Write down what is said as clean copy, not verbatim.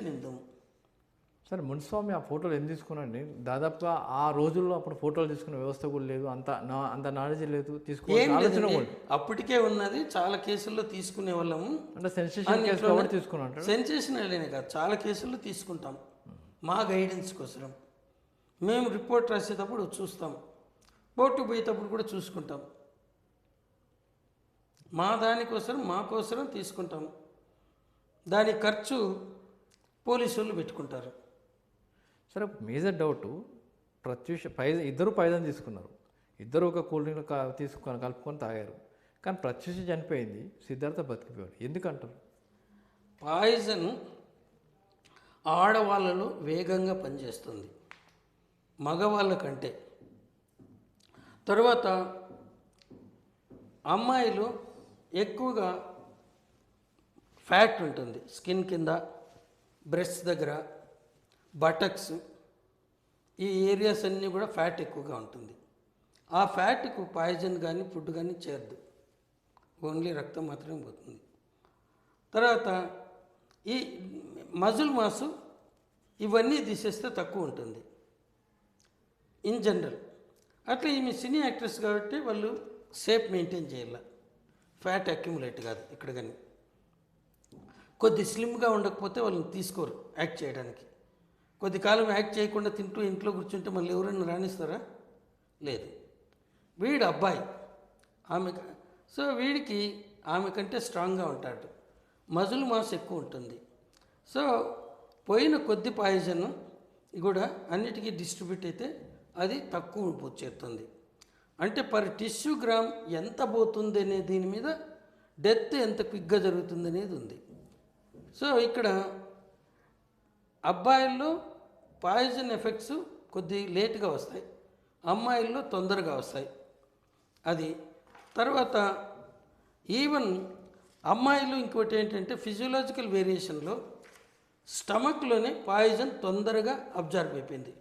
నిందము. సరే మున్స్వామి ఆ ఫోటోలు ఎందుకు తీసుకున్నాండి? దాదాపుగా ఆ రోజుల్లో అప్పుడు ఫోటోలు తీసుకునే వ్యవస్థ కూడా లేదు, అంత నాలెడ్జ్ లేదు, ఏం ఆలోచన లేదండి, కూడా అప్పటికే ఉన్నది. చాలా కేసుల్లో తీసుకునే వాళ్ళము. అంటే సెన్సేషన్ కేసు కాబట్టి తీసుకున్నాం. సెన్సేషనల్ అనే కాదు, చాలా కేసుల్లో తీసుకుంటాం మా గైడెన్స్ కోసం. మేము రిపోర్ట్ రాసేటప్పుడు చూస్తాం, కోర్టుకు పోయేటప్పుడు కూడా చూసుకుంటాం. మాకోసం తీసుకుంటాం. దాని ఖర్చు పోలీసు వాళ్ళు పెట్టుకుంటారు. సరే, మేజర్ డౌట్, ప్రత్యూష ఇద్దరు పాయిజన్ తీసుకున్నారు, ఇద్దరు ఒక కూల్ డ్రింక్ కలుపుకొని తాగారు, కానీ ప్రత్యూష చనిపోయింది, సిద్ధార్థ బతికిపోయాడు. ఎందుకంటారు? పాయిజన్ ఆడవాళ్ళలో వేగంగా పనిచేస్తుంది మగవాళ్ళ కంటే. తర్వాత అమ్మాయిలు ఎక్కువగా ఫ్యాట్ ఉంటుంది స్కిన్ కింద, బ్రెస్ట్ దగ్గర, బటక్స్, ఈ ఏరియాస్ అన్నీ కూడా ఫ్యాట్ ఎక్కువగా ఉంటుంది. ఆ ఫ్యాట్కు పాయిజన్ కానీ ఫుడ్ కానీ చేరదు, ఓన్లీ రక్తం మాత్రమే పోతుంది. తర్వాత ఈ మజిల్ మాసు ఇవన్నీ తీసేస్తే తక్కువ ఉంటుంది ఇన్ జనరల్. అట్లా ఈమె సినీ యాక్ట్రెస్ కాబట్టి వాళ్ళు షేప్ మెయింటైన్ చేయాలి, ఫ్యాట్ అక్యుములేట్ కాదు. ఇక్కడ కానీ కొద్ది స్లిమ్గా ఉండకపోతే వాళ్ళని తీసుకోరు యాక్ట్ చేయడానికి. కొద్ది కాలం యాక్ట్ చేయకుండా తింటూ ఇంట్లో కూర్చుంటే మళ్ళీ ఎవరైనా రాణిస్తారా? లేదు. వీడు అబ్బాయి, సో వీడికి ఆమె కంటే స్ట్రాంగ్గా ఉంటాడు, మజిల్ మాస్ ఎక్కువ ఉంటుంది. సో పోయిన కొద్ది పాయిజన్ కూడా అన్నిటికీ డిస్ట్రిబ్యూట్ అయితే అది తక్కువ చేస్తుంది. అంటే పర్ టిష్యూ గ్రామ్ ఎంత పోతుంది అనే దీని మీద డెత్ ఎంత క్విక్గా జరుగుతుంది అనేది ఉంది. సో ఇక్కడ అబ్బాయిల్లో పాయిజన్ ఎఫెక్ట్స్ కొద్ది లేట్గా వస్తాయి, అమ్మాయిల్లో తొందరగా వస్తాయి. అది తర్వాత ఈవెన్ అమ్మాయిలు ఇంకోటి ఏంటంటే ఫిజియోలాజికల్ వేరియేషన్లో స్టమక్లోనే పాయిజన్ తొందరగా అబ్జర్వ్ అయిపోయింది.